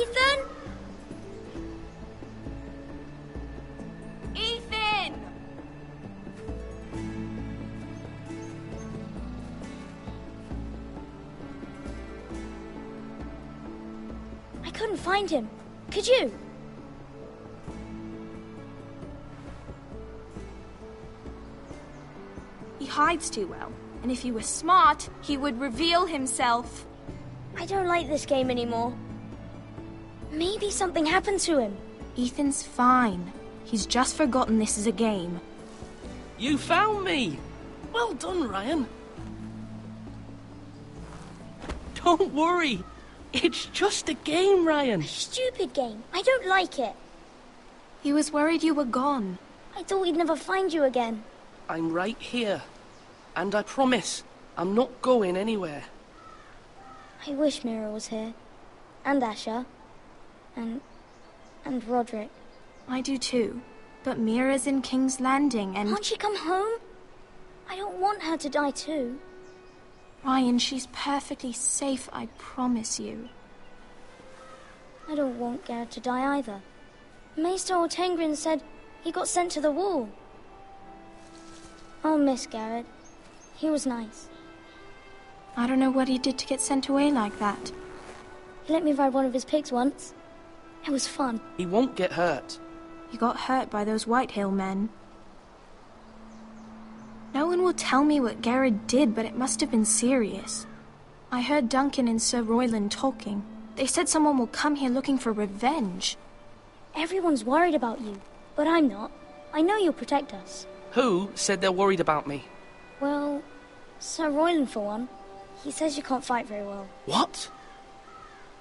Ethan? Ethan! I couldn't find him. Could you? He hides too well, and if he were smart, he would reveal himself. I don't like this game anymore. Maybe something happened to him. Ethan's fine. He's just forgotten this is a game. You found me! Well done, Ryan. Don't worry. It's just a game, Ryan. A stupid game. I don't like it. He was worried you were gone. I thought we'd never find you again. I'm right here. And I promise, I'm not going anywhere. I wish Mira was here. And Asher. And Roderick. I do too. But Mira's in King's Landing and... Can't she come home? I don't want her to die too. Ryan, she's perfectly safe, I promise you. I don't want Garrett to die either. Maester Ortengrin said he got sent to the wall. I'll miss Garrett. He was nice. I don't know what he did to get sent away like that. He let me ride one of his pigs once. It was fun. He won't get hurt. He got hurt by those Whitehill men. No one will tell me what Garrett did, but it must have been serious. I heard Duncan and Sir Royland talking. They said someone will come here looking for revenge. Everyone's worried about you, but I'm not. I know you'll protect us. Who said they're worried about me? Well, Sir Royland for one. He says you can't fight very well. What?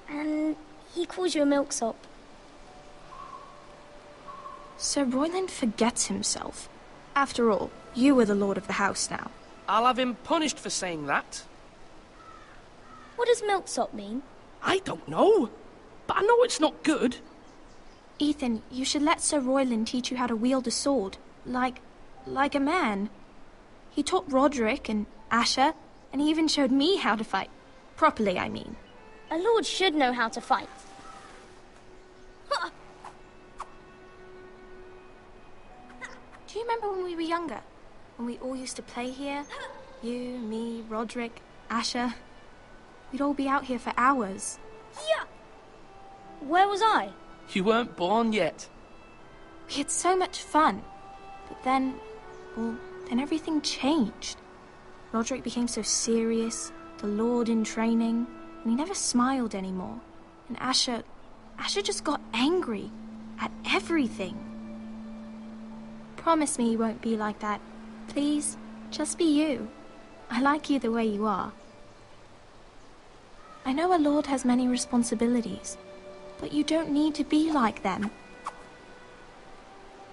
And he calls you a milksop. Sir Royland forgets himself. After all, you are the lord of the house now. I'll have him punished for saying that. What does milksop mean? I don't know, but I know it's not good. Ethan, you should let Sir Royland teach you how to wield a sword, like a man. He taught Roderick and Asher, and he even showed me how to fight. Properly, I mean. A lord should know how to fight. Do you remember when we were younger? When we all used to play here? You, me, Roderick, Asher. We'd all be out here for hours. Yeah. Where was I? You weren't born yet. We had so much fun. But then everything changed. Roderick became so serious, the lord in training, and he never smiled anymore. And Asher just got angry at everything. Promise me you won't be like that. Please, just be you. I like you the way you are. I know a lord has many responsibilities, but you don't need to be like them.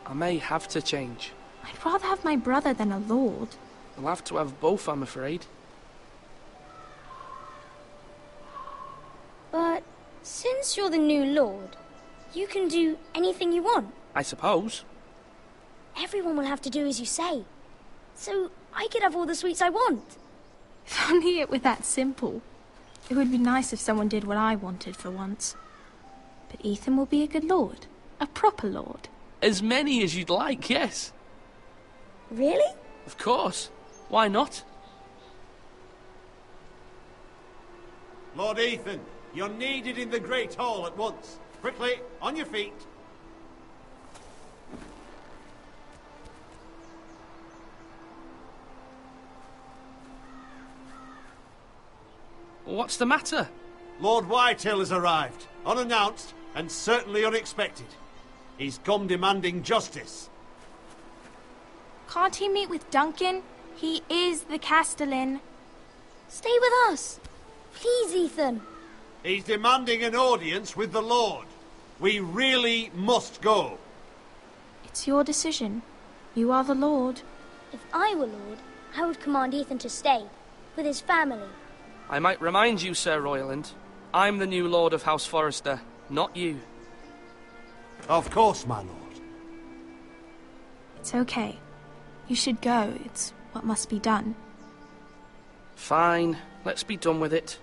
I may have to change. I'd rather have my brother than a lord. I'll have to have both, I'm afraid. But since you're the new lord, you can do anything you want. I suppose. Everyone will have to do as you say. So I could have all the sweets I want. If only it were that simple. It would be nice if someone did what I wanted for once. But Ethan will be a good lord. A proper lord. As many as you'd like, yes. Really? Of course. Why not? Lord Ethan, you're needed in the Great Hall at once. Quickly, on your feet. What's the matter? Lord Whitehill has arrived, unannounced and certainly unexpected. He's come demanding justice. Can't he meet with Duncan? He is the Castellan. Stay with us. Please, Ethan. He's demanding an audience with the Lord. We really must go. It's your decision. You are the lord. If I were lord, I would command Ethan to stay, with his family. I might remind you, Sir Royland, I'm the new Lord of House Forrester, not you. Of course, my lord. It's okay. You should go. It's what must be done. Fine, let's be done with it.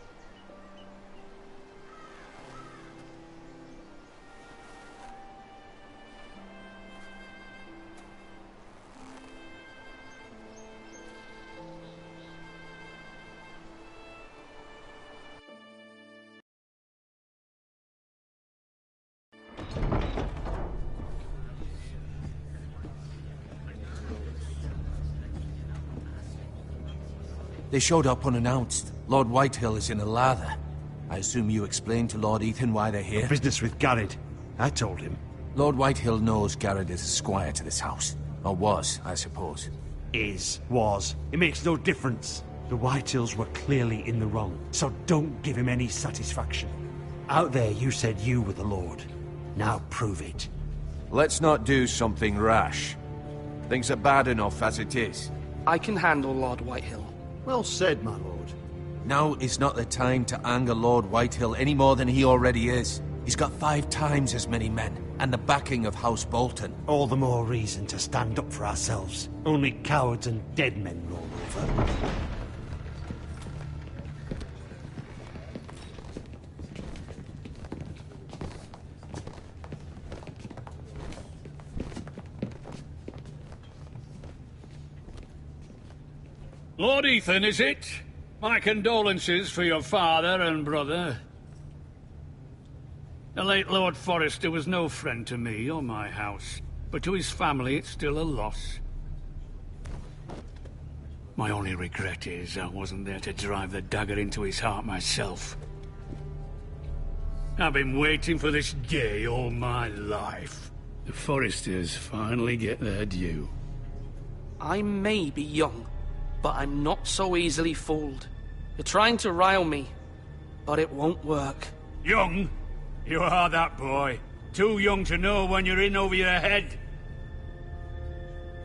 They showed up unannounced. Lord Whitehill is in a lather. I assume you explained to Lord Ethan why they're here? Business with Garrett. I told him. Lord Whitehill knows Garrett is a squire to this house. Or was, I suppose. Was. It makes no difference. The Whitehills were clearly in the wrong, so don't give him any satisfaction. Out there you said you were the Lord. Now prove it. Let's not do something rash. Things are bad enough as it is. I can handle Lord Whitehill. Well said, my lord. Now is not the time to anger Lord Whitehill any more than he already is. He's got 5 times as many men, and the backing of House Bolton. All the more reason to stand up for ourselves. Only cowards and dead men roll over. Lord Ethan, is it? My condolences for your father and brother. The late Lord Forrester was no friend to me or my house, but to his family it's still a loss. My only regret is I wasn't there to drive the dagger into his heart myself. I've been waiting for this day all my life. The Forresters finally get their due. I may be young, but I'm not so easily fooled. You're trying to rile me, but it won't work. Young? You are that boy. Too young to know when you're in over your head.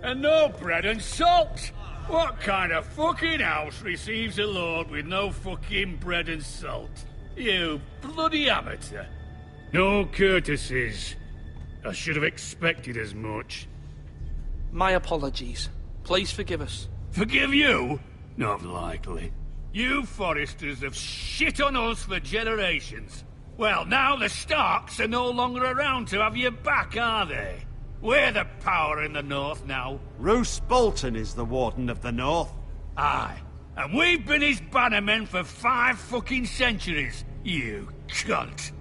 And no bread and salt! What kind of fucking house receives a lord with no fucking bread and salt? You bloody amateur. No courtesies. I should have expected as much. My apologies. Please forgive us. Forgive you? Not likely. You Forresters have shit on us for generations. Well, now the Starks are no longer around to have you back, are they? We're the power in the north now. Roose Bolton is the Warden of the North. Aye. And we've been his bannermen for 5 fucking centuries, you cunt.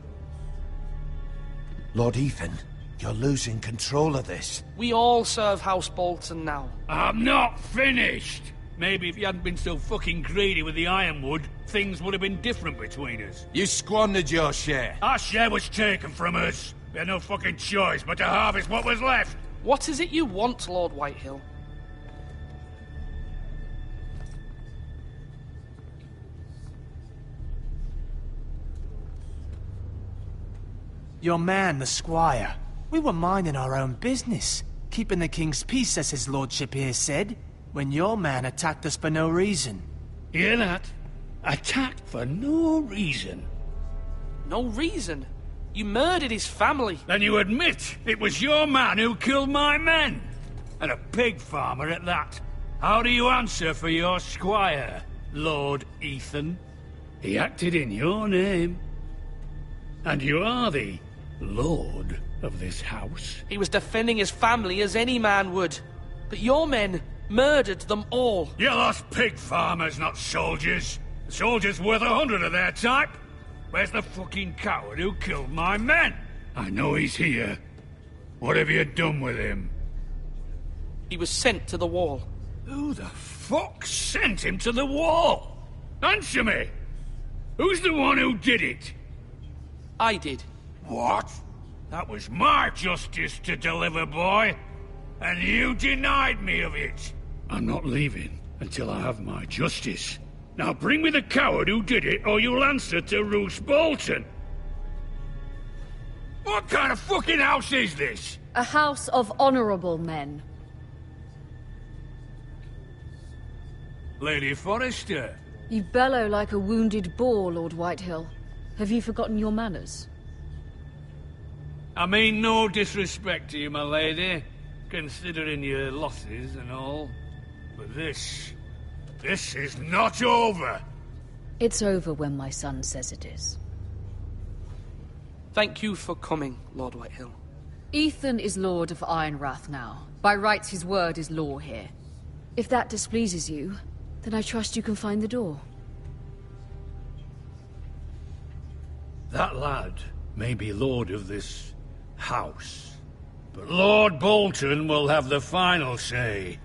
Lord Ethan, you're losing control of this. We all serve House Bolton now. I'm not finished! Maybe if you hadn't been so fucking greedy with the ironwood, things would have been different between us. You squandered your share. Our share was taken from us. We had no fucking choice but to harvest what was left. What is it you want, Lord Whitehill? Your man, the squire. We were minding our own business, keeping the king's peace, as his lordship here said, when your man attacked us for no reason. Hear that? Attacked for no reason. No reason? You murdered his family. Then you admit it was your man who killed my men. And a pig farmer at that. How do you answer for your squire, Lord Ethan? He acted in your name. And you are the lord of this house. He was defending his family as any man would. But your men murdered them all. You lost pig farmers, not soldiers. The soldiers worth 100 of their type. Where's the fucking coward who killed my men? I know he's here. What have you done with him? He was sent to the wall. Who the fuck sent him to the wall? Answer me! Who's the one who did it? I did. What? That was my justice to deliver, boy. And you denied me of it. I'm not leaving until I have my justice. Now bring me the coward who did it, or you'll answer to Roose Bolton. What kind of fucking house is this? A house of honorable men. Lady Forrester. You bellow like a wounded boar, Lord Whitehill. Have you forgotten your manners? I mean no disrespect to you, my lady, considering your losses and all. But this is not over. It's over when my son says it is. Thank you for coming, Lord Whitehill. Ethan is Lord of Ironrath now. By rights, his word is law here. If that displeases you, then I trust you can find the door. That lad may be lord of this house, but Lord Bolton will have the final say.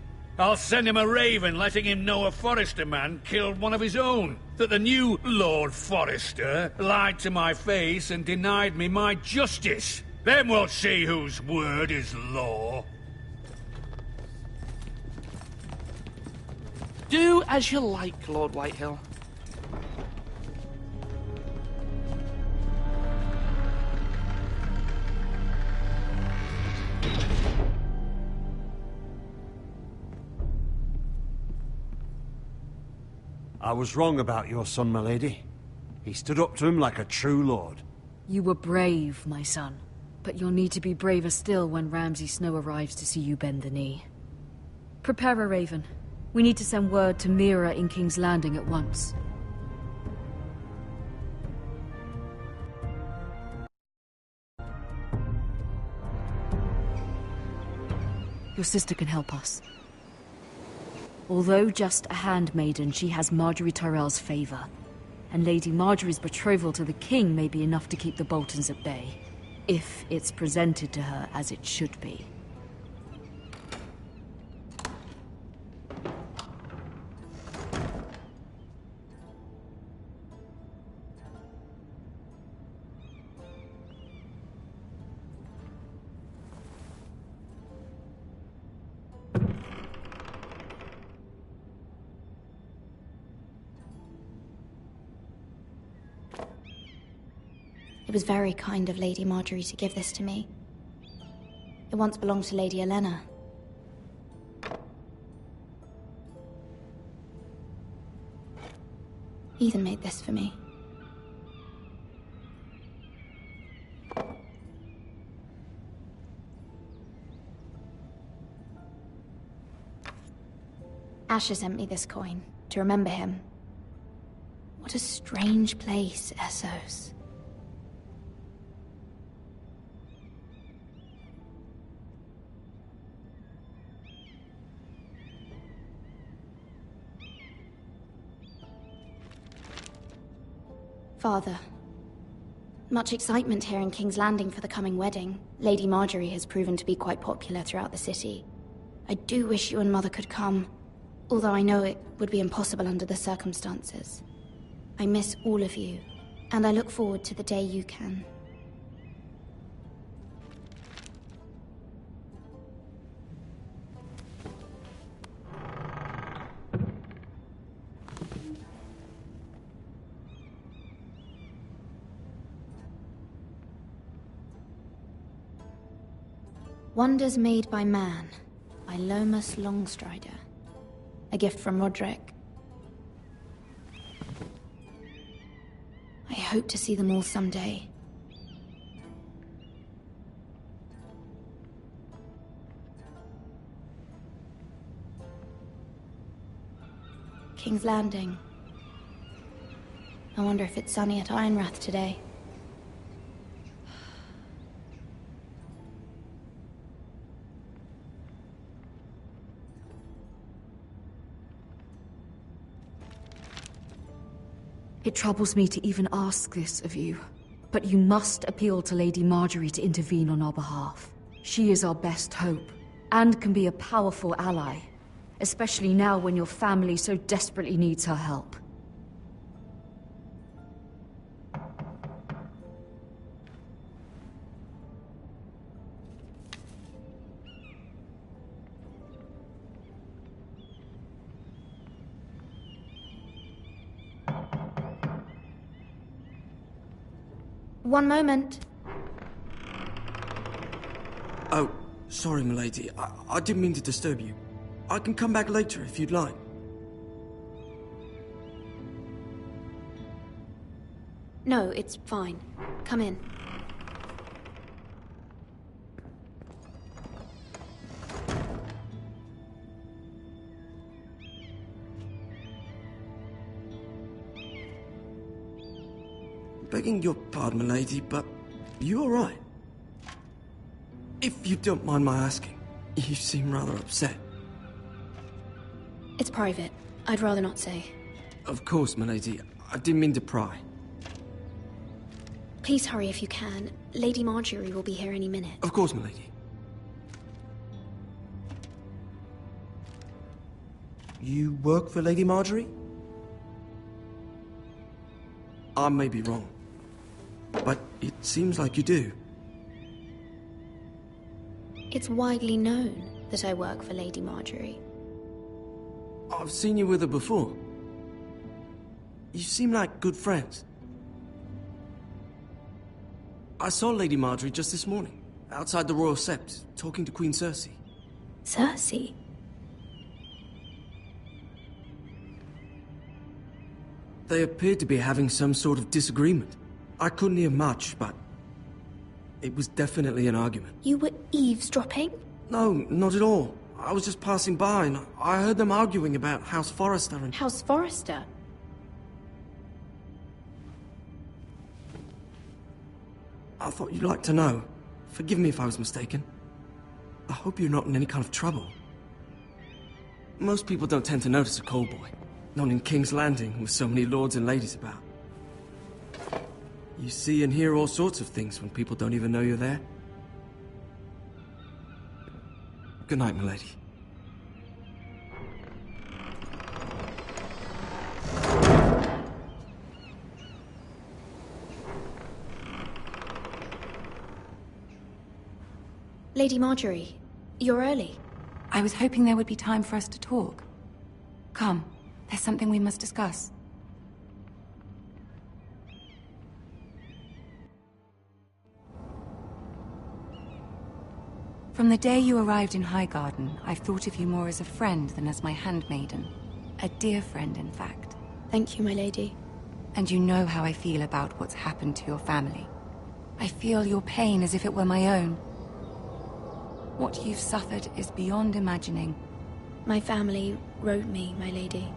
I'll send him a raven letting him know a Forrester man killed one of his own. That the new Lord Forrester lied to my face and denied me my justice. Then we'll see whose word is law. Do as you like, Lord Whitehill. I was wrong about your son, my lady. He stood up to him like a true lord. You were brave, my son. But you'll need to be braver still when Ramsay Snow arrives to see you bend the knee. Prepare a raven. We need to send word to Mira in King's Landing at once. Your sister can help us. Although just a handmaiden, she has Marjorie Tyrell's favor. And Lady Marjorie's betrothal to the king may be enough to keep the Boltons at bay. If it's presented to her as it should be. It was very kind of Lady Marjorie to give this to me. It once belonged to Lady Elena. Ethan made this for me. Asher sent me this coin to remember him. What a strange place, Essos. Father, much excitement here in King's Landing for the coming wedding. Lady Marjorie has proven to be quite popular throughout the city. I do wish you and Mother could come, although I know it would be impossible under the circumstances. I miss all of you, and I look forward to the day you can. Wonders Made by Man, by Lomas Longstrider. A gift from Roderick. I hope to see them all someday. King's Landing. I wonder if it's sunny at Ironrath today. It troubles me to even ask this of you, but you must appeal to Lady Marjorie to intervene on our behalf. She is our best hope, and can be a powerful ally, especially now when your family so desperately needs her help. One moment. Oh, sorry, milady. I didn't mean to disturb you. I can come back later if you'd like. No, it's fine. Come in. Begging your pardon, milady, but you all right? If you don't mind my asking, you seem rather upset. It's private. I'd rather not say. Of course, milady. I didn't mean to pry. Please hurry if you can. Lady Marjorie will be here any minute. Of course, milady. You work for Lady Marjorie? I may be wrong, but it seems like you do. It's widely known that I work for Lady Marjorie. I've seen you with her before. You seem like good friends. I saw Lady Marjorie just this morning, outside the Royal Sept, talking to Queen Cersei. Cersei? They appeared to be having some sort of disagreement. I couldn't hear much, but it was definitely an argument. You were eavesdropping? No, not at all. I was just passing by and I heard them arguing about House Forrester and... House Forrester? I thought you'd like to know. Forgive me if I was mistaken. I hope you're not in any kind of trouble. Most people don't tend to notice a call boy. Not in King's Landing with so many lords and ladies about. You see and hear all sorts of things when people don't even know you're there. Good night, milady. Lady Marjorie, you're early. I was hoping there would be time for us to talk. Come, there's something we must discuss. From the day you arrived in Highgarden, I've thought of you more as a friend than as my handmaiden. A dear friend, in fact. Thank you, my lady. And you know how I feel about what's happened to your family. I feel your pain as if it were my own. What you've suffered is beyond imagining. My family wrote me, my lady.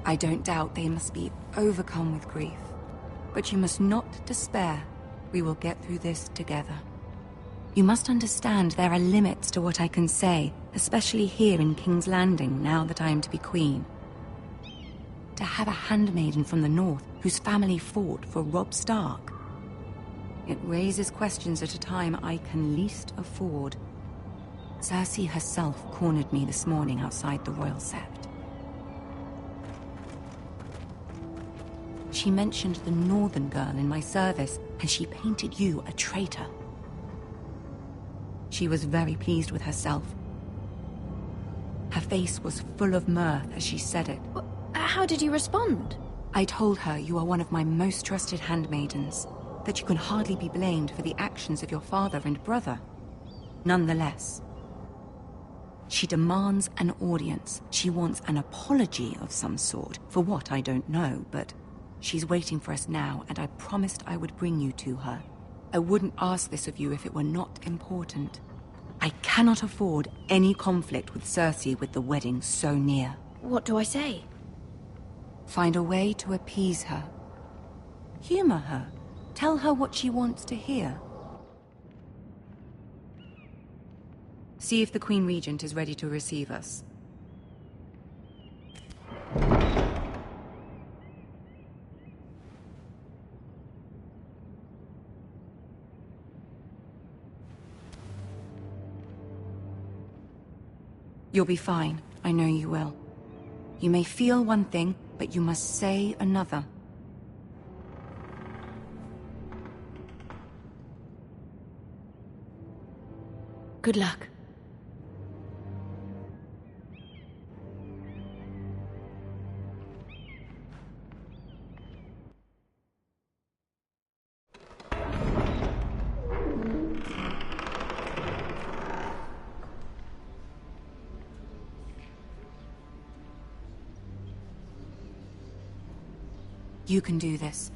I don't doubt they must be overcome with grief. But you must not despair. We will get through this together. You must understand there are limits to what I can say, especially here in King's Landing, now that I am to be queen. To have a handmaiden from the north whose family fought for Robb Stark. It raises questions at a time I can least afford. Cersei herself cornered me this morning outside the Royal Sept. She mentioned the northern girl in my service, and she painted you a traitor. She was very pleased with herself. Her face was full of mirth as she said it. How did you respond? I told her you are one of my most trusted handmaidens, that you can hardly be blamed for the actions of your father and brother. Nonetheless, she demands an audience. She wants an apology of some sort, for what I don't know, but she's waiting for us now, and I promised I would bring you to her. I wouldn't ask this of you if it were not important. I cannot afford any conflict with Cersei with the wedding so near. What do I say? Find a way to appease her. Humor her. Tell her what she wants to hear. See if the Queen Regent is ready to receive us. You'll be fine. I know you will. You may feel one thing, but you must say another. Good luck. You can do this.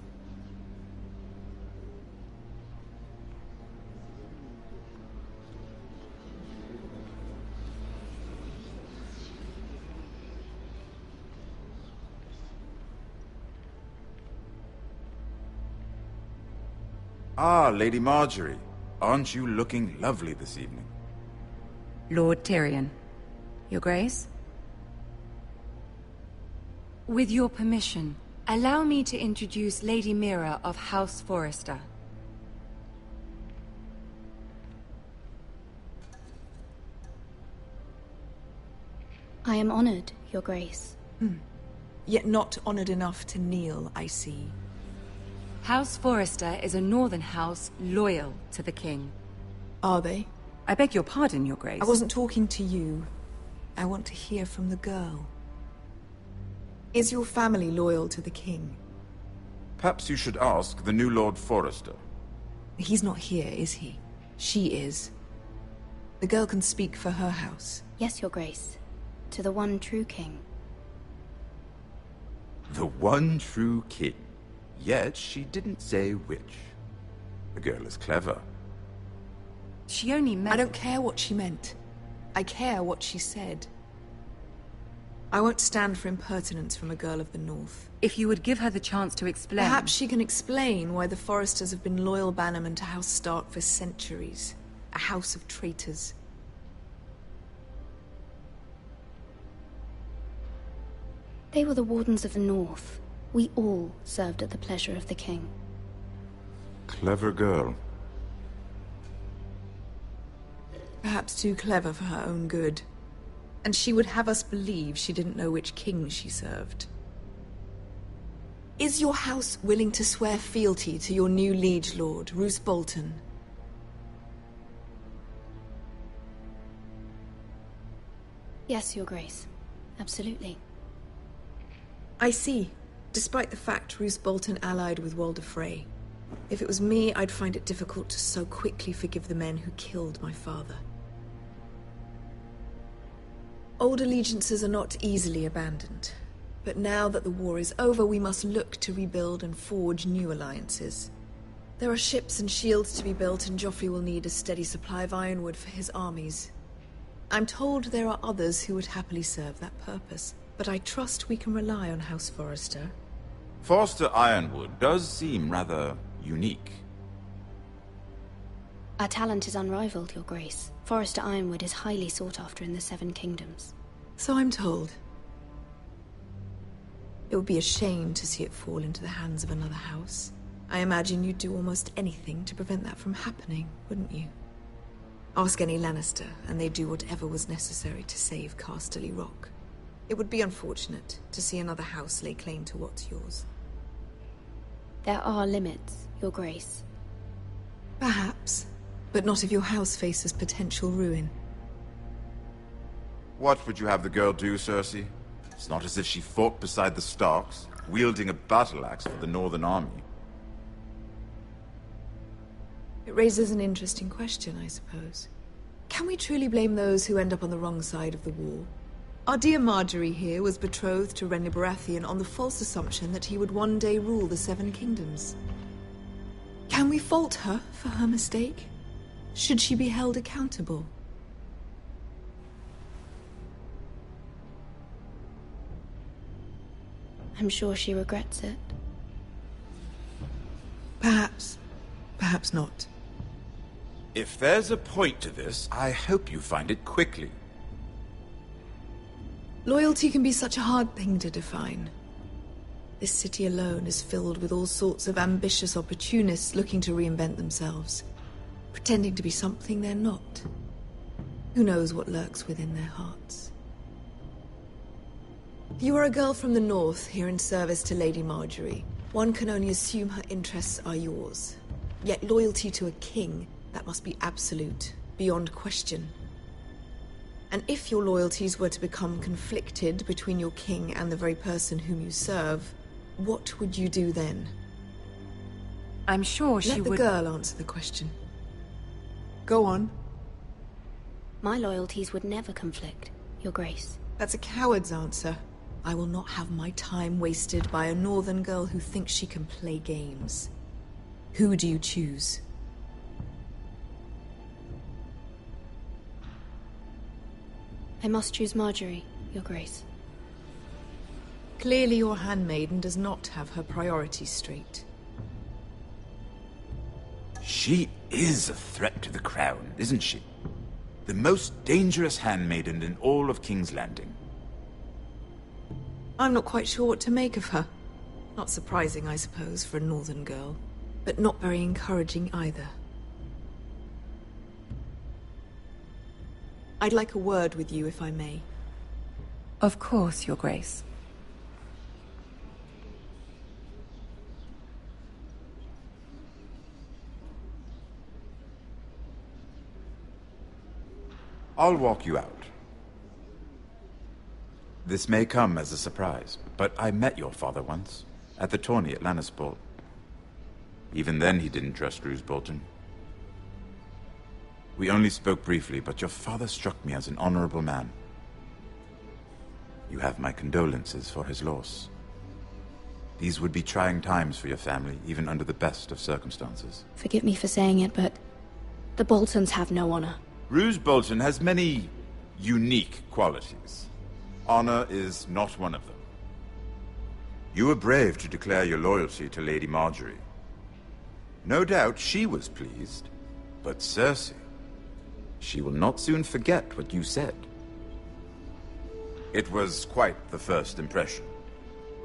Ah, Lady Marjorie. Aren't you looking lovely this evening? Lord Tyrion. Your Grace? With your permission, allow me to introduce Lady Mira of House Forrester. I am honored, Your Grace. Yet not honored enough to kneel, I see. House Forrester is a northern house loyal to the king. Are they? I beg your pardon, Your Grace. I wasn't talking to you. I want to hear from the girl. Is your family loyal to the king? Perhaps you should ask the new Lord Forrester. He's not here, is he? She is. The girl can speak for her house. Yes, Your Grace. To the one true king. The one true king. Yet she didn't say which. The girl is clever. She only meant... I don't care what she meant. I care what she said. I won't stand for impertinence from a girl of the North. If you would give her the chance to explain... Perhaps she can explain why the Forresters have been loyal bannermen to House Stark for centuries. A house of traitors. They were the Wardens of the North. We all served at the pleasure of the king. Clever girl. Perhaps too clever for her own good. And she would have us believe she didn't know which king she served. Is your house willing to swear fealty to your new liege lord, Roose Bolton? Yes, Your Grace. Absolutely. I see. Despite the fact Roose Bolton allied with Walder Frey. If it was me, I'd find it difficult to so quickly forgive the men who killed my father. Old allegiances are not easily abandoned. But now that the war is over, we must look to rebuild and forge new alliances. There are ships and shields to be built, and Joffrey will need a steady supply of ironwood for his armies. I'm told there are others who would happily serve that purpose, but I trust we can rely on House Forrester. Forrester Ironwood does seem rather unique. Our talent is unrivaled, Your Grace. Forrester Ironwood is highly sought after in the Seven Kingdoms. So I'm told. It would be a shame to see it fall into the hands of another house. I imagine you'd do almost anything to prevent that from happening, wouldn't you? Ask any Lannister, and they'd do whatever was necessary to save Casterly Rock. It would be unfortunate to see another house lay claim to what's yours. There are limits, Your Grace. Perhaps, but not if your house faces potential ruin. What would you have the girl do, Cersei? It's not as if she fought beside the Starks, wielding a battle axe for the Northern Army. It raises an interesting question, I suppose. Can we truly blame those who end up on the wrong side of the war? Our dear Marjorie here was betrothed to Renly Baratheon on the false assumption that he would one day rule the Seven Kingdoms. Can we fault her for her mistake? Should she be held accountable? I'm sure she regrets it. Perhaps. Perhaps not. If there's a point to this, I hope you find it quickly. Loyalty can be such a hard thing to define. This city alone is filled with all sorts of ambitious opportunists looking to reinvent themselves, pretending to be something they're not. Who knows what lurks within their hearts? You are a girl from the north, here in service to Lady Marjorie. One can only assume her interests are yours. Yet loyalty to a king, that must be absolute, beyond question. And if your loyalties were to become conflicted between your king and the very person whom you serve, what would you do then? I'm sure she would... Let the girl answer the question. Go on. My loyalties would never conflict, Your Grace. That's a coward's answer. I will not have my time wasted by a northern girl who thinks she can play games. Who do you choose? I must choose Marjorie, Your Grace. Clearly your handmaiden does not have her priorities straight. She is a threat to the crown, isn't she? The most dangerous handmaiden in all of King's Landing. I'm not quite sure what to make of her. Not surprising, I suppose, for a northern girl. But not very encouraging either. I'd like a word with you, if I may. Of course, Your Grace. I'll walk you out. This may come as a surprise, but I met your father once, at the tourney at Lannisport. Even then he didn't trust Roose Bolton. We only spoke briefly, but your father struck me as an honorable man. You have my condolences for his loss. These would be trying times for your family, even under the best of circumstances. Forgive me for saying it, but the Boltons have no honor. Roose Bolton has many unique qualities. Honor is not one of them. You were brave to declare your loyalty to Lady Marjorie. No doubt she was pleased, but Cersei, she will not soon forget what you said. It was quite the first impression.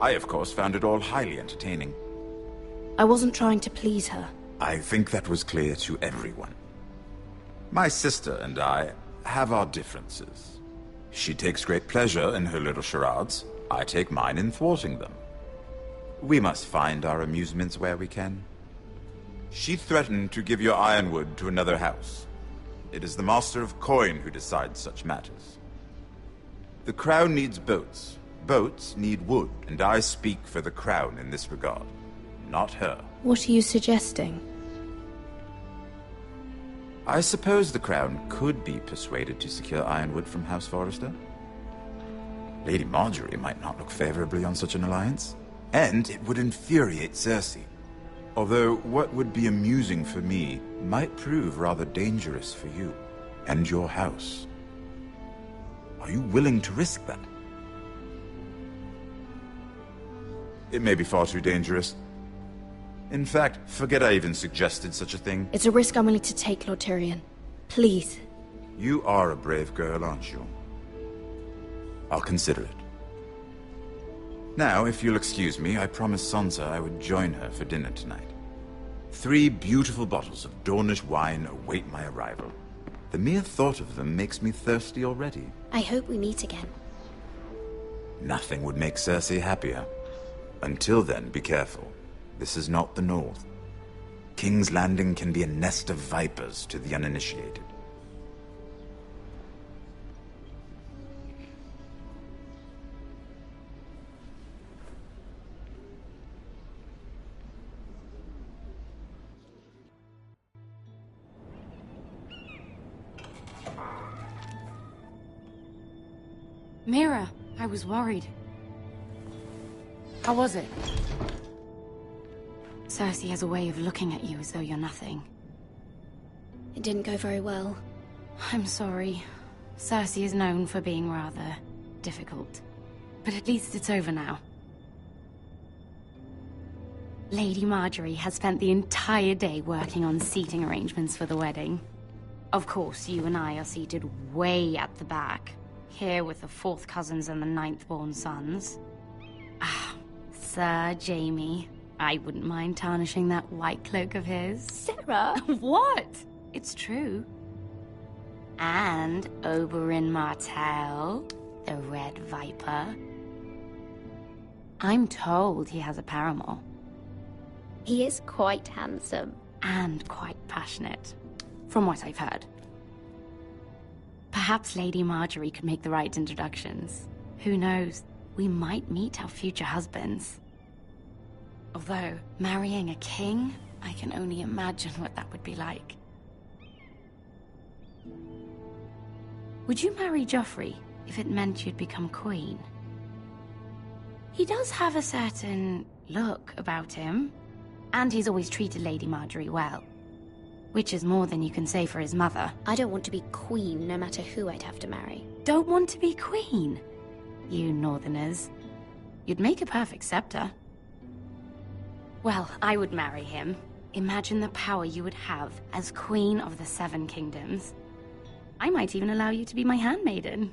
I, of course, found it all highly entertaining. I wasn't trying to please her. I think that was clear to everyone. My sister and I have our differences. She takes great pleasure in her little charades. I take mine in thwarting them. We must find our amusements where we can. She threatened to give your ironwood to another house. It is the Master of Coin who decides such matters. The Crown needs boats. Boats need wood, and I speak for the Crown in this regard, not her. What are you suggesting? I suppose the Crown could be persuaded to secure ironwood from House Forrester. Lady Marjorie might not look favorably on such an alliance, and it would infuriate Cersei. Although what would be amusing for me might prove rather dangerous for you and your house. Are you willing to risk that? It may be far too dangerous. In fact, forget I even suggested such a thing. It's a risk I'm willing to take, Lord Tyrion. Please. You are a brave girl, aren't you? I'll consider it. Now, if you'll excuse me, I promised Sansa I would join her for dinner tonight. 3 beautiful bottles of Dornish wine await my arrival. The mere thought of them makes me thirsty already. I hope we meet again. Nothing would make Cersei happier. Until then, be careful. This is not the North. King's Landing can be a nest of vipers to the uninitiated. Mira, I was worried. How was it? Cersei has a way of looking at you as though you're nothing. It didn't go very well. I'm sorry. Cersei is known for being rather difficult. But at least it's over now. Lady Marjorie has spent the entire day working on seating arrangements for the wedding. Of course, you and I are seated way at the back. Here with the 4th cousins and the 9th-born sons. Ah, Sir Jaime. I wouldn't mind tarnishing that white cloak of his. Sarah! What? It's true. And Oberyn Martell, the Red Viper. I'm told he has a paramour. He is quite handsome. And quite passionate, from what I've heard. Perhaps Lady Marjorie could make the right introductions. Who knows? We might meet our future husbands. Although, marrying a king, I can only imagine what that would be like. Would you marry Joffrey if it meant you'd become queen? He does have a certain look about him, and he's always treated Lady Marjorie well. Which is more than you can say for his mother. I don't want to be queen, no matter who I'd have to marry. Don't want to be queen? You northerners. You'd make a perfect scepter. Well, I would marry him. Imagine the power you would have as Queen of the 7 Kingdoms. I might even allow you to be my handmaiden.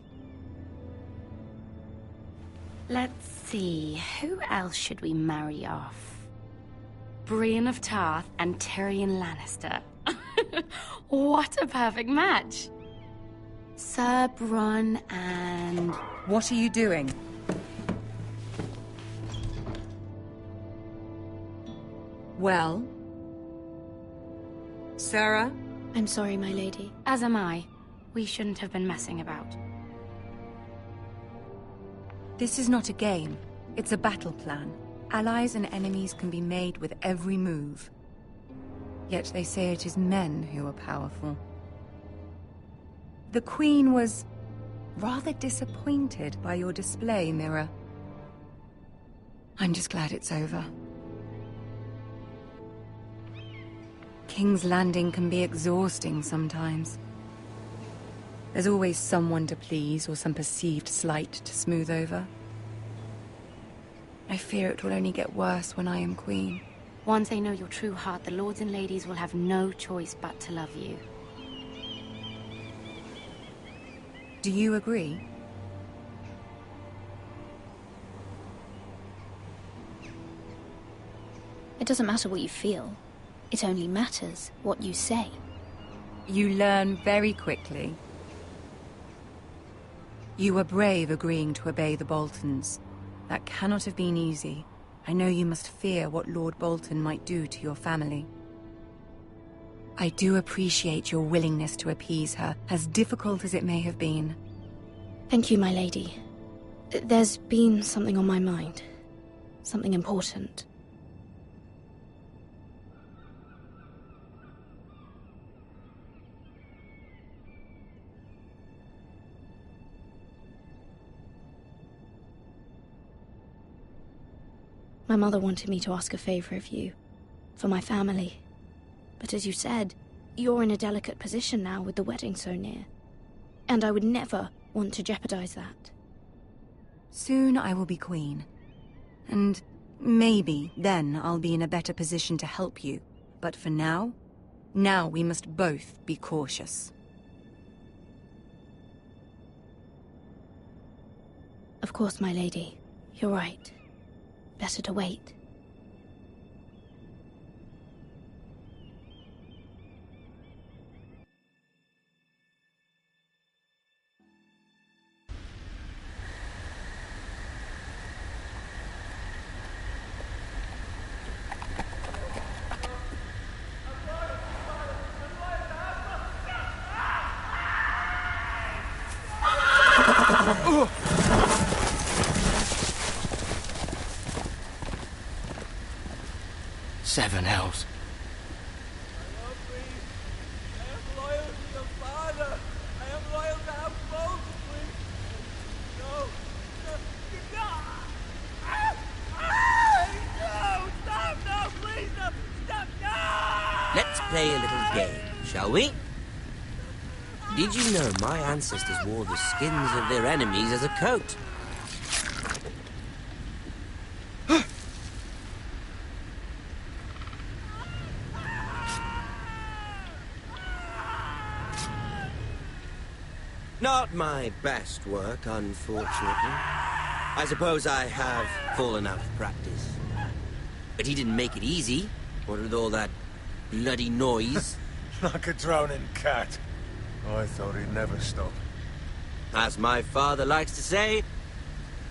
Let's see, who else should we marry off? Brienne of Tarth and Tyrion Lannister. What a perfect match! Sir Bronn and What are you doing? Well? Sarah? I'm sorry, my lady. As am I. We shouldn't have been messing about. This is not a game. It's a battle plan. Allies and enemies can be made with every move. Yet they say it is men who are powerful. The Queen was rather disappointed by your display, Mirror. I'm just glad it's over. King's Landing can be exhausting sometimes. There's always someone to please or some perceived slight to smooth over. I fear it will only get worse when I am Queen. Once they know your true heart, the lords and ladies will have no choice but to love you. Do you agree? It doesn't matter what you feel. It only matters what you say. You learn very quickly. You were brave agreeing to obey the Boltons. That cannot have been easy. I know you must fear what Lord Bolton might do to your family. I do appreciate your willingness to appease her, as difficult as it may have been. Thank you, my lady. There's been something on my mind. Something important. My mother wanted me to ask a favor of you, for my family. But as you said, you're in a delicate position now with the wedding so near. And I would never want to jeopardize that. Soon I will be Queen. And maybe then I'll be in a better position to help you. But for now we must both be cautious. Of course, my lady. You're right. Better to wait. Seven hells. Let's play a little game, shall we? Did you know my ancestors wore the skins of their enemies as a coat? Not my best work, unfortunately. I suppose I have fallen out of practice. But he didn't make it easy, what with all that bloody noise. Like a drowning cat. I thought he'd never stop. As my father likes to say,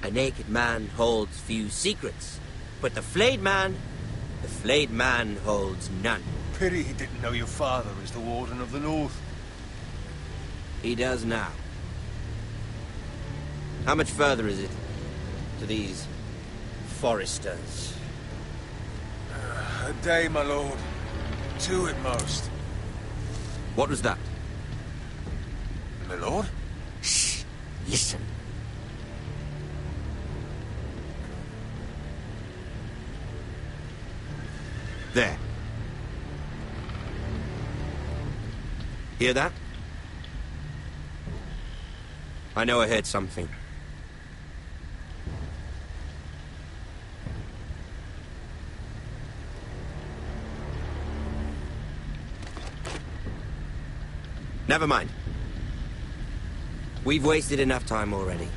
a naked man holds few secrets. But the flayed man holds none. Pity he didn't know your father is the Warden of the North. He does now. How much further is it to these foresters? A day, my lord. 2 at most. What was that? My lord? Shh! Listen. There. Hear that? I know I heard something. Never mind. We've wasted enough time already.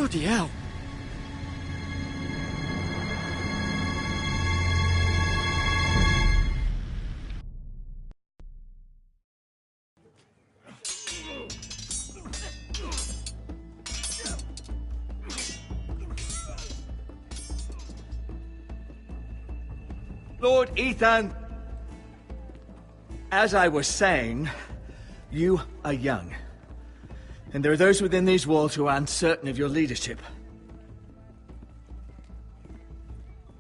Bloody hell! Lord Ethan, as I was saying, you are young. And there are those within these walls who are uncertain of your leadership.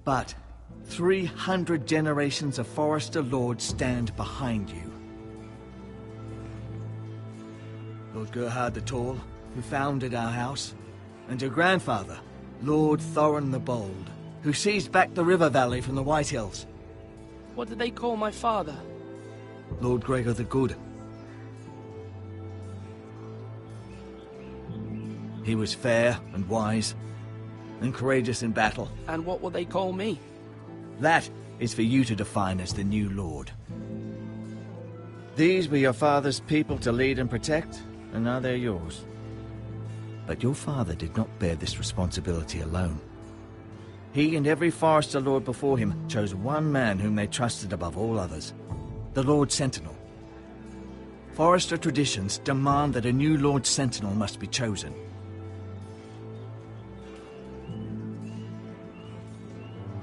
But 300 generations of Forester Lords stand behind you. Lord Gerhard the Tall, who founded our house, and your grandfather, Lord Thorin the Bold, who seized back the river valley from the White Hills. What did they call my father? Lord Gregor the Good. He was fair and wise, and courageous in battle. And what will they call me? That is for you to define as the new Lord. These were your father's people to lead and protect, and now they're yours. But your father did not bear this responsibility alone. He and every Forester Lord before him chose one man whom they trusted above all others, the Lord Sentinel. Forester traditions demand that a new Lord Sentinel must be chosen.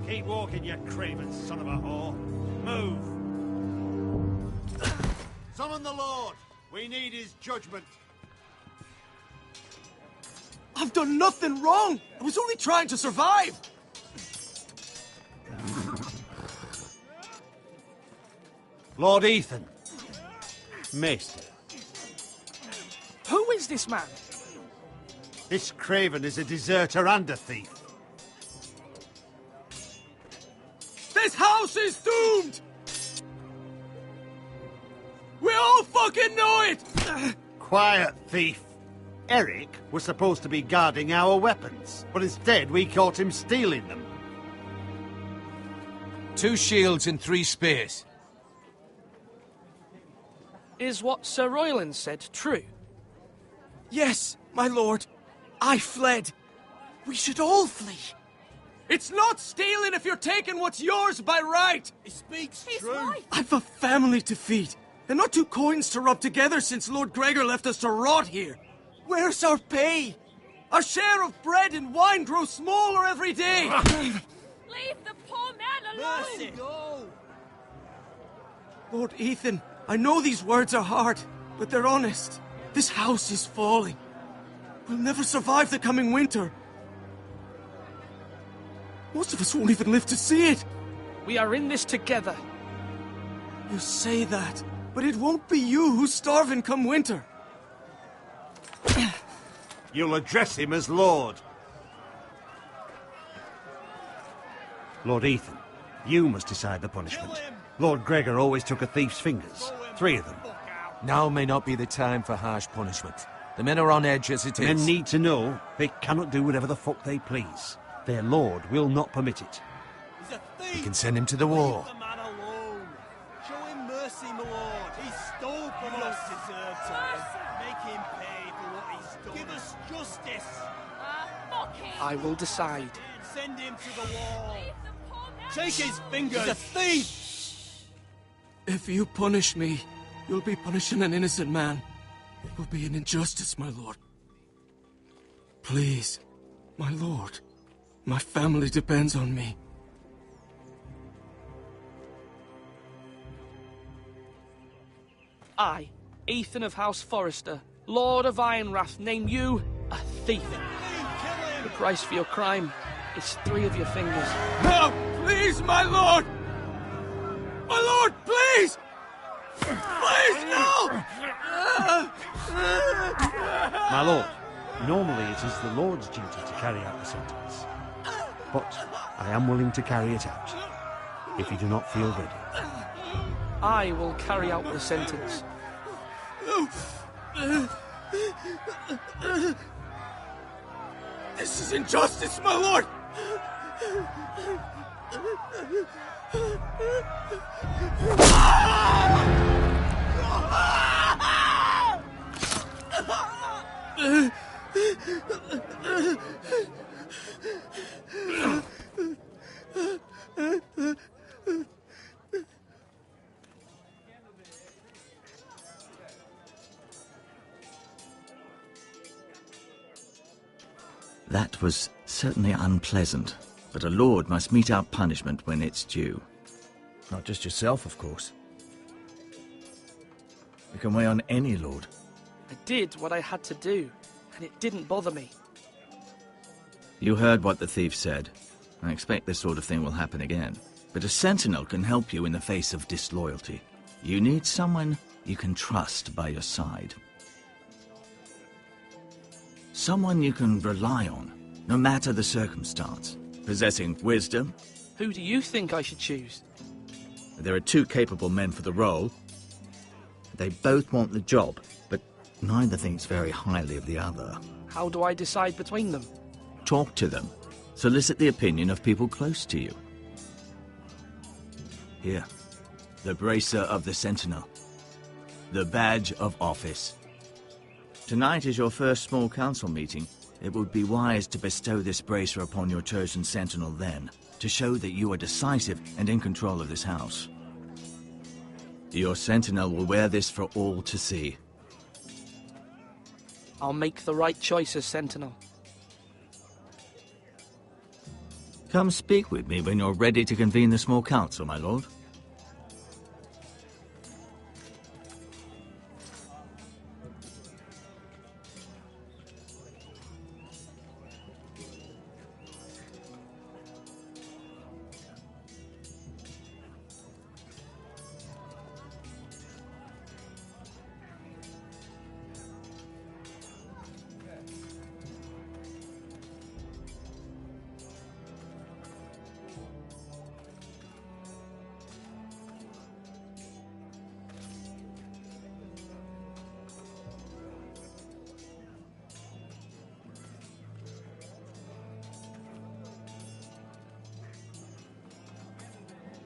Keep walking, you craven son of a whore. Move! Summon the Lord! We need his judgment. I've done nothing wrong! I was only trying to survive! Lord Ethan. Maester. Who is this man? This craven is a deserter and a thief. This house is doomed! We all fucking know it! Quiet, thief. Eric was supposed to be guarding our weapons, but instead we caught him stealing them. 2 shields and 3 spears. Is what Sir Royland said true? Yes, my lord. I fled. We should all flee. It's not stealing if you're taking what's yours by right. He speaks true. I've a family to feed, and not 2 coins to rub together since Lord Gregor left us to rot here. Where's our pay? Our share of bread and wine grows smaller every day. Leave the poor man alone! Mercy. Lord Ethan, I know these words are hard, but they're honest. This house is falling. We'll never survive the coming winter. Most of us won't even live to see it. We are in this together. You say that, but it won't be you who's starving come winter. You'll address him as Lord. Lord Ethan, you must decide the punishment. Lord Gregor always took a thief's fingers. 3 of them. Now may not be the time for harsh punishment. The men are on edge as it is. Men need to know they cannot do whatever the fuck they please. Their lord will not permit it. He's a thief! You can send him to the war. Leave the man alone. Show him mercy, my lord. He stole from us. Deserved it. Make him pay for what he's done. Give us justice. Fuck him! I will decide. Send him to the wall. Take his fingers. He's a thief. If you punish me, you'll be punishing an innocent man. It will be an injustice, my lord. Please, my lord. My family depends on me. I, Ethan of House Forester, Lord of Ironwrath, name you a thief. The price for your crime is 3 of your fingers. No, please, my lord! My lord, please! Please, no! My lord, normally it is the Lord's duty to carry out the sentence. But I am willing to carry it out, if you do not feel ready. I will carry out the sentence. This is injustice, my lord! That was certainly unpleasant, but a lord must mete out punishment when it's due. Not just yourself, of course. You can weigh on any lord. I did what I had to do, and it didn't bother me. You heard what the thief said. I expect this sort of thing will happen again. But a sentinel can help you in the face of disloyalty. You need someone you can trust by your side. Someone you can rely on, no matter the circumstance. Possessing wisdom. Who do you think I should choose? There are two capable men for the role. They both want the job, but neither thinks very highly of the other. How do I decide between them? Talk to them. Solicit the opinion of people close to you. Here, the bracer of the sentinel. The badge of office. Tonight is your first small council meeting. It would be wise to bestow this bracer upon your chosen sentinel then, to show that you are decisive and in control of this house. Your sentinel will wear this for all to see. I'll make the right choice as sentinel. Come speak with me when you're ready to convene the small council, my lord.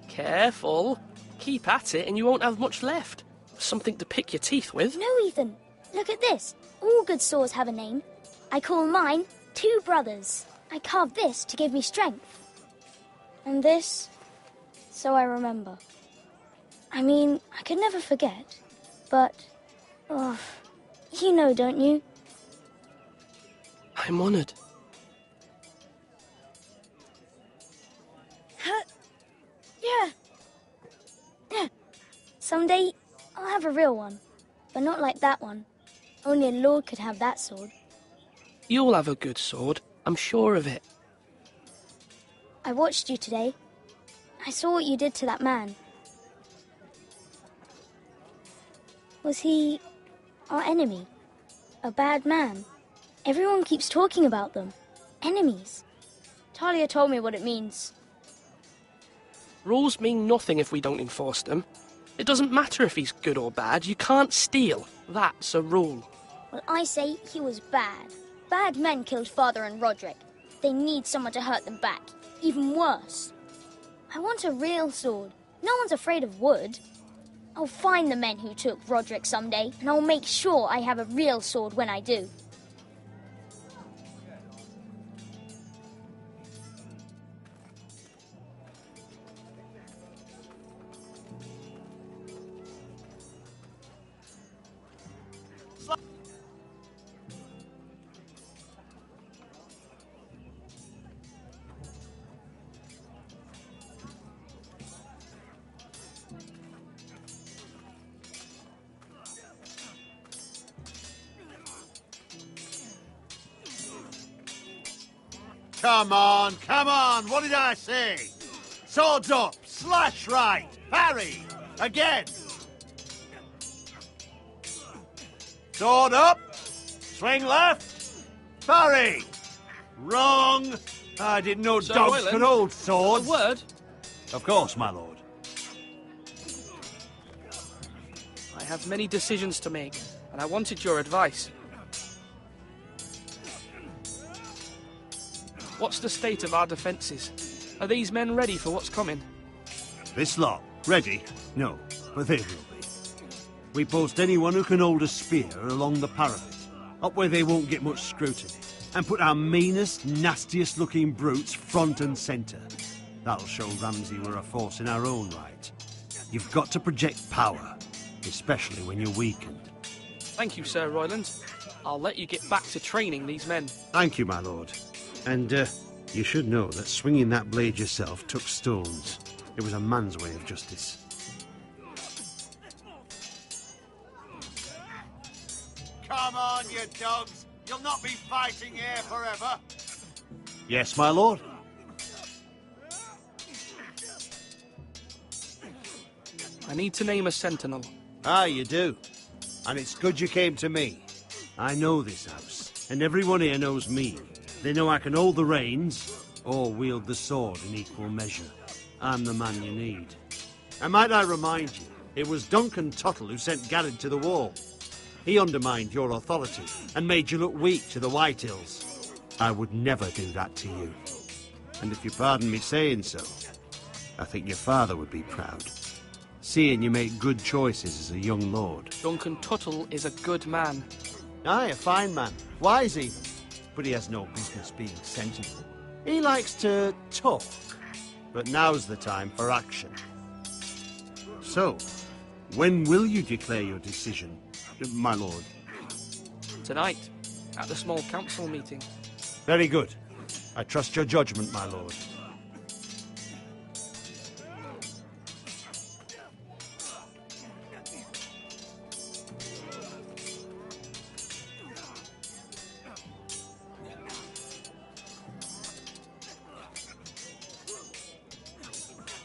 Careful. Keep at it and you won't have much left. Something to pick your teeth with. No, Ethan. Look at this. All good swords have a name. I call mine Two Brothers. I carved this to give me strength. And this, so I remember. I mean, I could never forget. But, oh, you know, don't you? I'm honoured. Yeah. Someday, I'll have a real one. But not like that one. Only a lord could have that sword. You'll have a good sword. I'm sure of it. I watched you today. I saw what you did to that man. Was he our enemy? A bad man? Everyone keeps talking about them. Enemies. Talia told me what it means. Rules mean nothing if we don't enforce them. It doesn't matter if he's good or bad. You can't steal. That's a rule. Well, I say he was bad. Bad men killed Father and Roderick. They need someone to hurt them back. Even worse. I want a real sword. No one's afraid of wood. I'll find the men who took Roderick someday, and I'll make sure I have a real sword when I do. Come on, what did I say? Swords up, slash right, parry, again. Sword up, swing left, parry. Wrong. I didn't know Sir dogs Royland, could hold swords. A word? Of course, my lord. I have many decisions to make, and I wanted your advice. What's the state of our defences? Are these men ready for what's coming? This lot, ready? No, but they will be. We post anyone who can hold a spear along the parapet, up where they won't get much scrutiny. and put our meanest, nastiest looking brutes front and centre. That'll show Ramsay we're a force in our own right. You've got to project power, especially when you're weakened. Thank you, Sir Royland. I'll let you get back to training these men. Thank you, my lord. And, you should know that swinging that blade yourself took stones. It was a man's way of justice. Come on, you dogs! You'll not be fighting here forever! Yes, my lord. I need to name a sentinel. Ah, you do. And it's good you came to me. I know this house, and everyone here knows me. They know I can hold the reins, or wield the sword in equal measure. I'm the man you need. And might I remind you, it was Duncan Tuttle who sent Garrett to the wall. He undermined your authority, and made you look weak to the Whitehills. I would never do that to you. And if you pardon me saying so, I think your father would be proud. Seeing you make good choices as a young lord. Duncan Tuttle is a good man. Aye, a fine man. Wise even. But he has no business being sentinel. He likes to talk. But now's the time for action. So, when will you declare your decision, my lord? Tonight, at the small council meeting. Very good. I trust your judgment, my lord.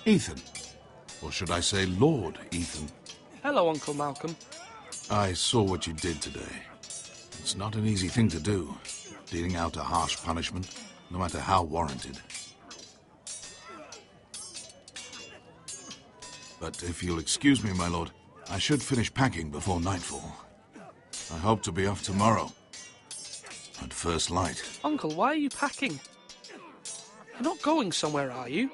Ethan. Or should I say Lord Ethan? Hello, Uncle Malcolm. I saw what you did today. It's not an easy thing to do, dealing out a harsh punishment, no matter how warranted. But if you'll excuse me, my lord, I should finish packing before nightfall. I hope to be off tomorrow. At first light. Uncle, why are you packing? You're not going somewhere, are you?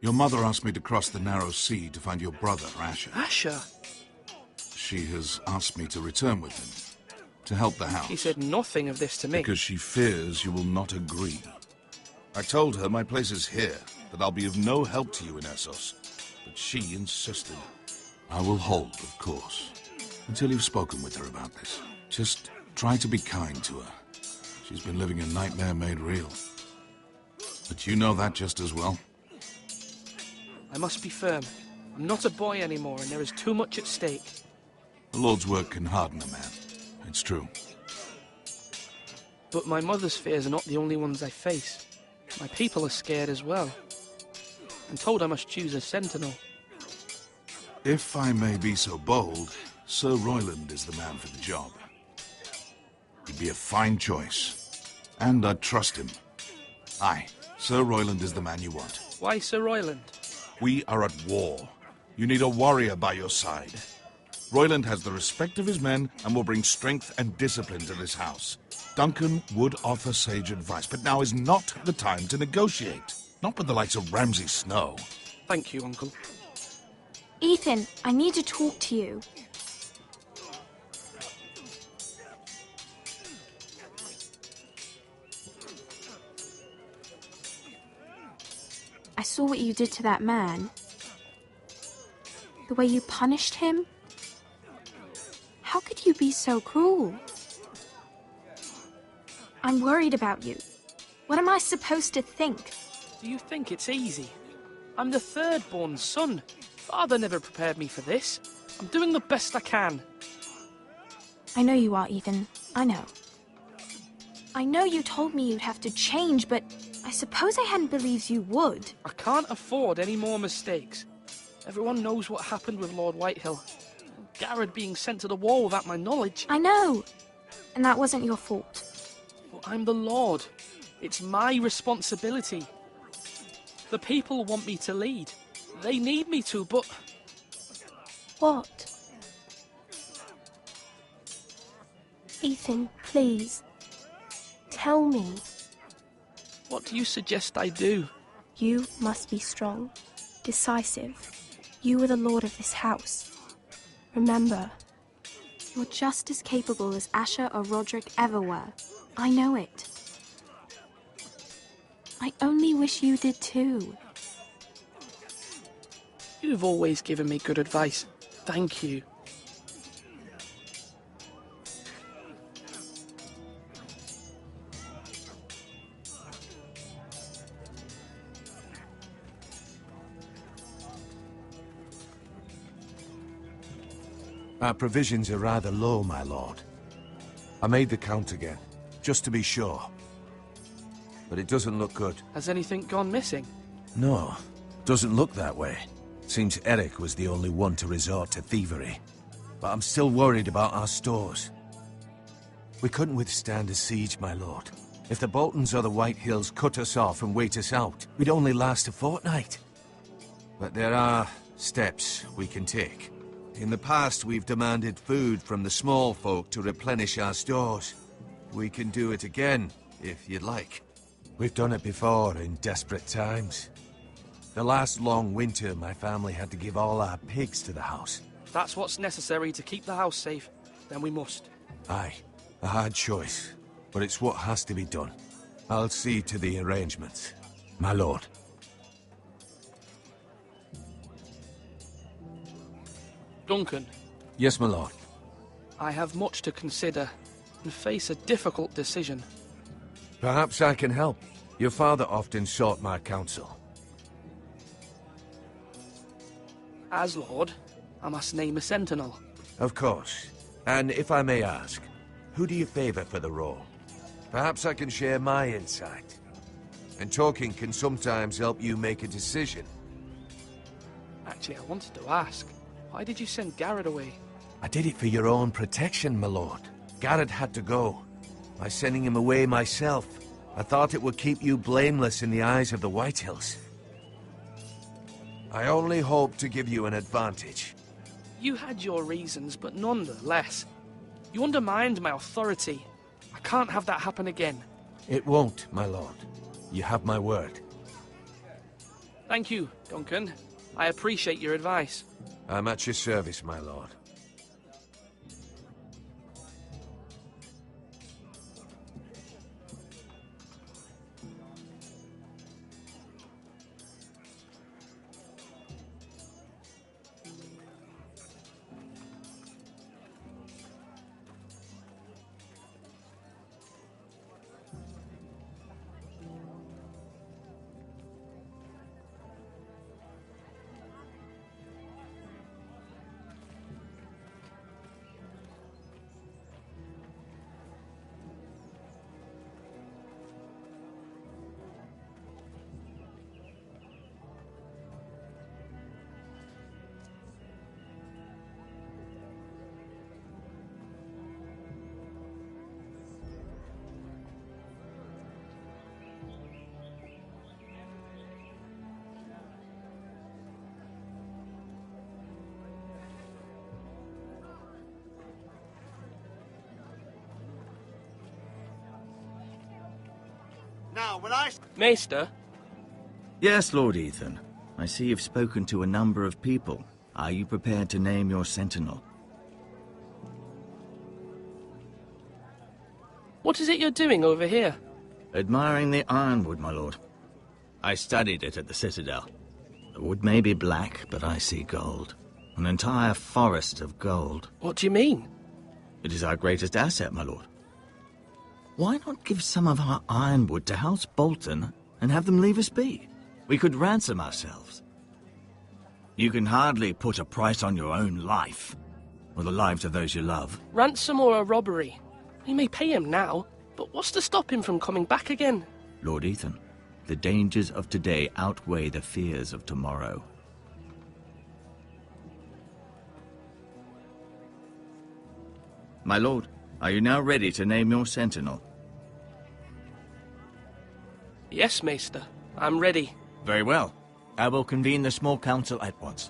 Your mother asked me to cross the narrow sea to find your brother, Asher. Asher? She has asked me to return with him, to help the house. She said nothing of this to me. Because she fears you will not agree. I told her my place is here, that I'll be of no help to you in Essos. But she insisted. I will hold, of course, until you've spoken with her about this. Just try to be kind to her. She's been living a nightmare made real. But you know that just as well. I must be firm. I'm not a boy anymore, and there is too much at stake. The Lord's work can harden a man. It's true. But my mother's fears are not the only ones I face. My people are scared as well. I'm told I must choose a sentinel. If I may be so bold, Sir Royland is the man for the job. He'd be a fine choice. And I'd trust him. Aye, Sir Royland is the man you want. Why Sir Royland? We are at war. You need a warrior by your side. Royland has the respect of his men and will bring strength and discipline to this house. Duncan would offer sage advice, but now is not the time to negotiate. Not with the likes of Ramsay Snow. Thank you, Uncle. Ethan, I need to talk to you. I saw what you did to that man. The way you punished him. How could you be so cruel? I'm worried about you. What am I supposed to think? Do you think it's easy? I'm the third-born son. Father never prepared me for this. I'm doing the best I can. I know you are, Ethan. I know. I know you told me you'd have to change, but I suppose I hadn't believed you would. I can't afford any more mistakes. Everyone knows what happened with Lord Whitehill. Garrett being sent to the wall without my knowledge. I know. And that wasn't your fault. Well, I'm the Lord. It's my responsibility. The people want me to lead. They need me to, but... What? Ethan, please. Tell me. What do you suggest I do? You must be strong, decisive. You are the lord of this house. Remember, you're just as capable as Asher or Roderick ever were. I know it. I only wish you did too. You've always given me good advice. Thank you. Our provisions are rather low, my lord. I made the count again, just to be sure. But it doesn't look good. Has anything gone missing? No, doesn't look that way. Seems Eric was the only one to resort to thievery. But I'm still worried about our stores. We couldn't withstand a siege, my lord. If the Boltons or the White Hills cut us off and wait us out, we'd only last a fortnight. But there are steps we can take. In the past, we've demanded food from the small folk to replenish our stores. We can do it again, if you'd like. We've done it before in desperate times. The last long winter, my family had to give all our pigs to the house. If that's what's necessary to keep the house safe, then we must. Aye, a hard choice, but it's what has to be done. I'll see to the arrangements, my lord. Duncan. Yes, my lord. I have much to consider and face a difficult decision. Perhaps I can help. Your father often sought my counsel. As Lord, I must name a sentinel. Of course. And if I may ask, who do you favor for the role? Perhaps I can share my insight. And talking can sometimes help you make a decision. Actually, I wanted to ask, why did you send Garrett away? I did it for your own protection, my lord. Garrett had to go. By sending him away myself, I thought it would keep you blameless in the eyes of the White Hills. I only hope to give you an advantage. You had your reasons, but nonetheless, you undermined my authority. I can't have that happen again. It won't, my lord. You have my word. Thank you, Duncan. I appreciate your advice. I'm at your service, my lord. Now, when I... Maester? Yes, Lord Ethan. I see you've spoken to a number of people. Are you prepared to name your sentinel? What is it you're doing over here? Admiring the ironwood, my lord. I studied it at the Citadel. The wood may be black, but I see gold. An entire forest of gold. What do you mean? It is our greatest asset, my lord. Why not give some of our ironwood to House Bolton and have them leave us be? We could ransom ourselves. You can hardly put a price on your own life, or the lives of those you love. Ransom or a robbery? We may pay him now, but what's to stop him from coming back again? Lord Ethan, the dangers of today outweigh the fears of tomorrow. My lord, are you now ready to name your sentinel? Yes, Maester. I'm ready. Very well. I will convene the small council at once.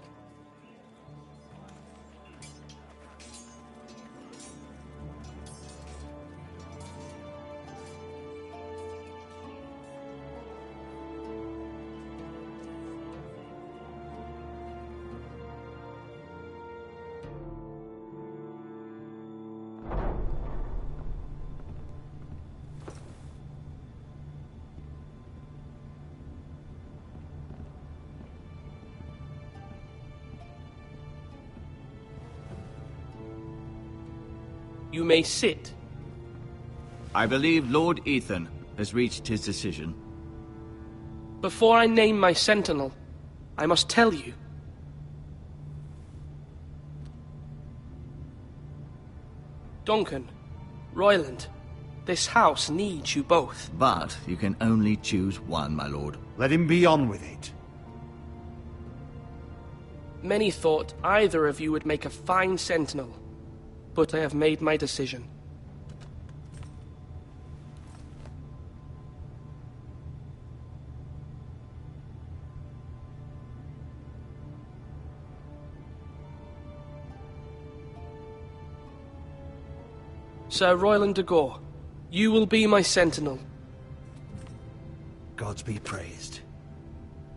You may sit. I believe Lord Ethan has reached his decision. Before I name my sentinel, I must tell you. Duncan, Royland, this house needs you both. But you can only choose one, my lord. Let him be on with it. Many thought either of you would make a fine sentinel, but I have made my decision. Sir Royland de Gore, you will be my sentinel. Gods be praised.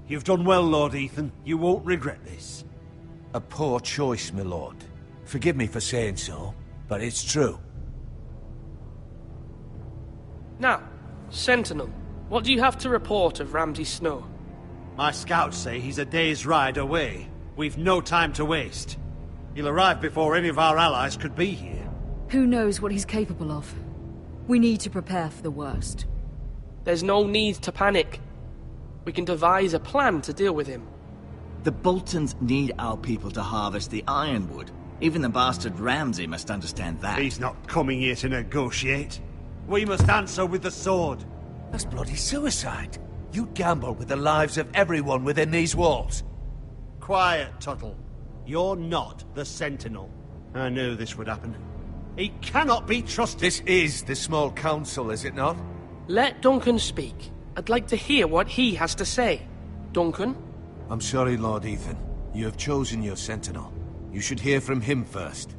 You've done well, Lord Ethan. You won't regret this. A poor choice, my lord. Forgive me for saying so, but it's true. Now, Sentinel, what do you have to report of Ramsay Snow? My scouts say he's a day's ride away. We've no time to waste. He'll arrive before any of our allies could be here. Who knows what he's capable of? We need to prepare for the worst. There's no need to panic. We can devise a plan to deal with him. The Boltons need our people to harvest the ironwood. Even the bastard Ramsay must understand that. He's not coming here to negotiate. We must answer with the sword. That's bloody suicide. You gamble with the lives of everyone within these walls. Quiet, Tuttle. You're not the Sentinel. I knew this would happen. He cannot be trusted. This is the small council, is it not? Let Duncan speak. I'd like to hear what he has to say. Duncan? I'm sorry, Lord Ethan. You have chosen your sentinel. You should hear from him first.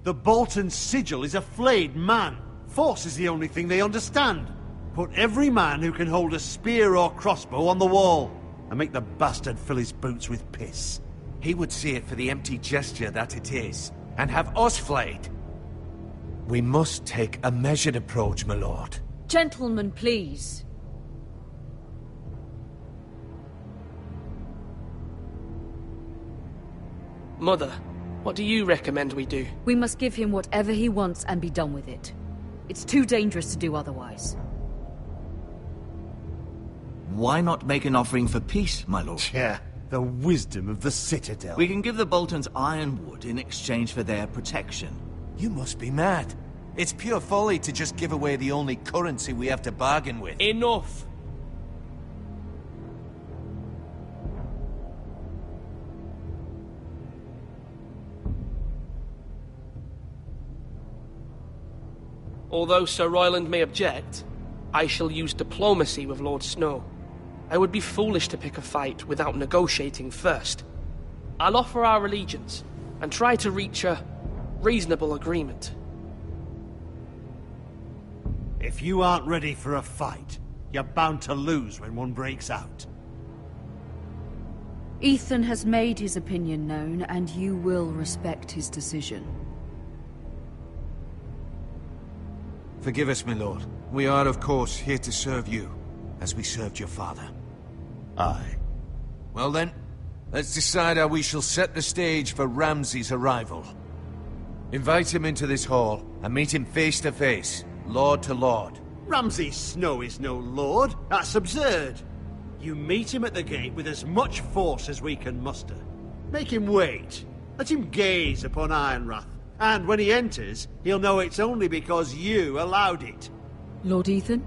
The Bolton sigil is a flayed man. Force is the only thing they understand. Put every man who can hold a spear or crossbow on the wall, and make the bastard fill his boots with piss. He would see it for the empty gesture that it is, and have us flayed. We must take a measured approach, my lord. Gentlemen, please. Mother, what do you recommend we do? We must give him whatever he wants and be done with it. It's too dangerous to do otherwise. Why not make an offering for peace, my lord? Yeah, the wisdom of the Citadel. We can give the Boltons ironwood in exchange for their protection. You must be mad. It's pure folly to just give away the only currency we have to bargain with. Enough! Although Sir Royland may object, I shall use diplomacy with Lord Snow. I would be foolish to pick a fight without negotiating first. I'll offer our allegiance, and try to reach a reasonable agreement. If you aren't ready for a fight, you're bound to lose when one breaks out. Ethan has made his opinion known, and you will respect his decision. Forgive us, my lord. We are, of course, here to serve you, as we served your father. Aye. Well then, let's decide how we shall set the stage for Ramsay's arrival. Invite him into this hall, and meet him face to face, lord to lord. Ramsay Snow is no lord. That's absurd. You meet him at the gate with as much force as we can muster. Make him wait. Let him gaze upon Ironrath. And when he enters, he'll know it's only because you allowed it. Lord Ethan?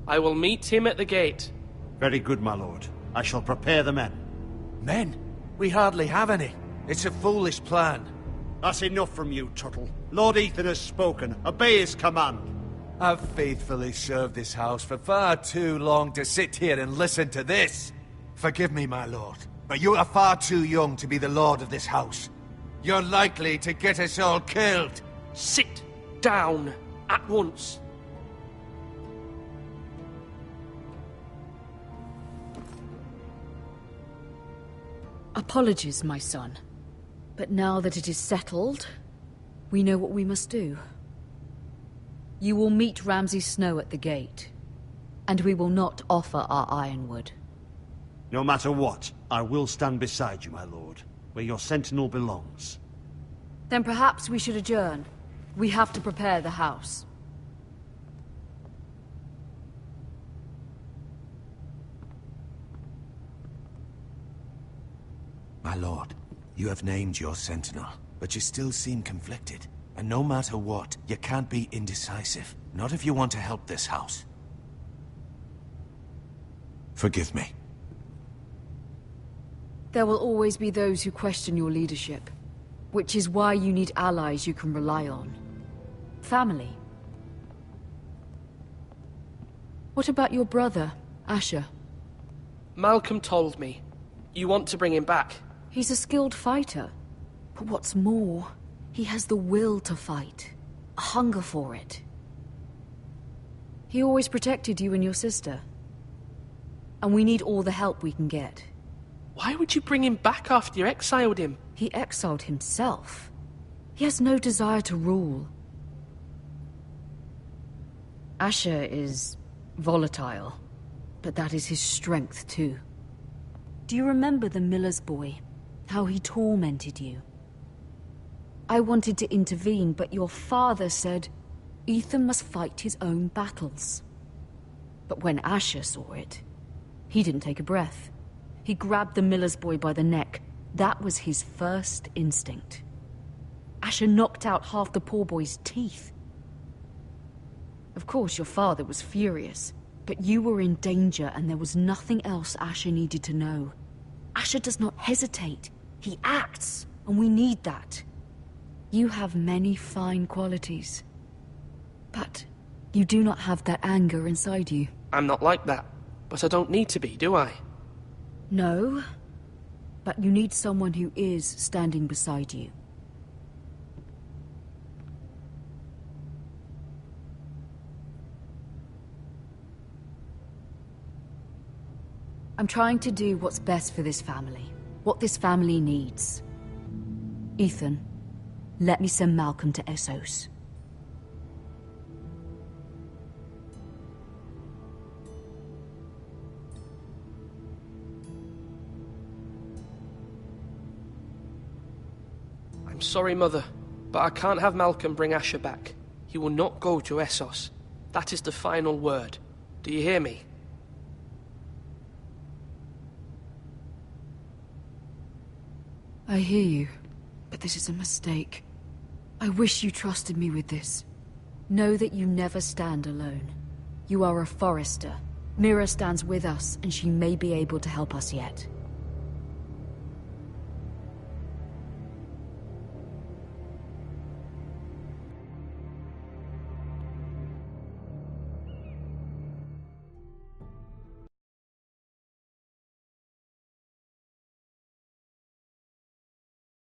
I will meet him at the gate. Very good, my lord. I shall prepare the men. Men? We hardly have any. It's a foolish plan. That's enough from you, Tuttle. Lord Ethan has spoken. Obey his command. I've faithfully served this house for far too long to sit here and listen to this. Forgive me, my lord, but you are far too young to be the lord of this house. You're likely to get us all killed. Sit down at once. Apologies, my son. But now that it is settled, we know what we must do. You will meet Ramsay Snow at the gate, and we will not offer our ironwood. No matter what, I will stand beside you, my lord, where your sentinel belongs. Then perhaps we should adjourn. We have to prepare the house. My lord, you have named your sentinel, but you still seem conflicted. And no matter what, you can't be indecisive. Not if you want to help this house. Forgive me. There will always be those who question your leadership, which is why you need allies you can rely on. Family. What about your brother, Asher? Malcolm told me. You want to bring him back? He's a skilled fighter. But what's more, he has the will to fight. A hunger for it. He always protected you and your sister. And we need all the help we can get. Why would you bring him back after you exiled him? He exiled himself. He has no desire to rule. Asher is volatile, but that is his strength too. Do you remember the miller's boy? How he tormented you? I wanted to intervene, but your father said Ethan must fight his own battles. But when Asher saw it, he didn't take a breath. He grabbed the miller's boy by the neck. That was his first instinct. Asher knocked out half the poor boy's teeth. Of course, your father was furious, but you were in danger and there was nothing else Asher needed to know. Asher does not hesitate. He acts, and we need that. You have many fine qualities, but you do not have that anger inside you. I'm not like that, but I don't need to be, do I? No, but you need someone who is standing beside you. I'm trying to do what's best for this family, what this family needs. Ethan, let me send Malcolm to Essos. I'm sorry, Mother, but I can't have Malcolm bring Asher back. He will not go to Essos. That is the final word. Do you hear me? I hear you, but this is a mistake. I wish you trusted me with this. Know that you never stand alone. You are a forester. Mira stands with us, and she may be able to help us yet.